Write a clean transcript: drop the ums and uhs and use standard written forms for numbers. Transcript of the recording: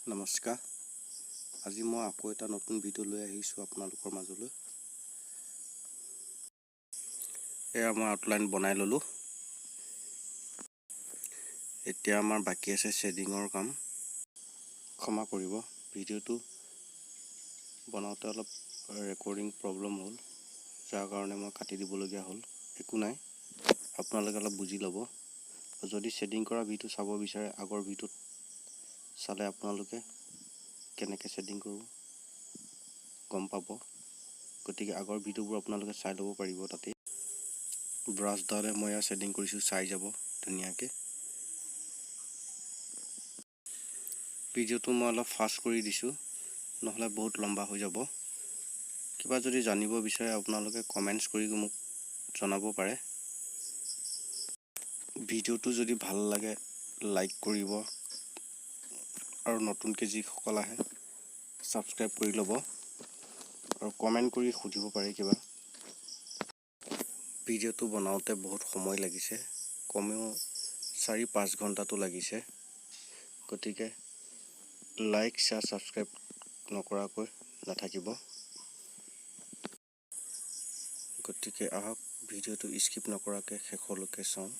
নমস্কাৰ। আজি মই আকৌ এটা নতুন ভিডিঅ' লৈ আহিছোঁ আপোনালোকৰ মাজলৈ। এয়া মই আউটলাইন বনাই ল'লোঁ। এতিয়া আমাৰ বাকী আছে শ্বেডিঙৰ কাম। ক্ষমা কৰিব, ভিডিঅ'টো বনাওঁতে অলপ ৰেকৰ্ডিং প্ৰব্লেম হ'ল, যাৰ কাৰণে মই কাটি দিবলগীয়া হ'ল। একো নাই, আপোনালোকে অলপ বুজি ল'ব। যদি শ্বেডিং কৰা ভিডিঅ' চাব বিচাৰে, আগৰ ভিডিঅ'ত চালে আপোনালোকে কেনেকৈ শ্বেডিং কৰোঁ গম পাব। গতিকে আগৰ ভিডিঅ'বোৰ আপোনালোকে চাই ল'ব পাৰিব। তাতে ব্ৰাছডালে মই ইয়াৰ শ্বেডিং কৰিছোঁ, চাই যাব ধুনীয়াকৈ। ভিডিঅ'টো মই অলপ ফাষ্ট কৰি দিছোঁ, নহ'লে বহুত লম্বা হৈ যাব। কিবা যদি জানিব বিচাৰে আপোনালোকে কমেণ্টছ কৰি মোক জনাব পাৰে। ভিডিঅ'টো যদি ভাল লাগে লাইক কৰিব, আৰু নতুনকৈ যিসকল আহে ছাবস্ক্ৰাইব কৰি ল'ব, আৰু কমেণ্ট কৰি সুধিব পাৰে কিবা। ভিডিঅ'টো বনাওঁতে বহুত সময় লাগিছে, কমেও 4-5 ঘণ্টাটো লাগিছে। গতিকে লাইক, শ্বেয়াৰ, ছাবস্ক্ৰাইব নকৰাকৈ নাথাকিব। গতিকে আহক ভিডিঅ'টো স্কিপ নকৰাকৈ শেষলৈকে চাওঁ।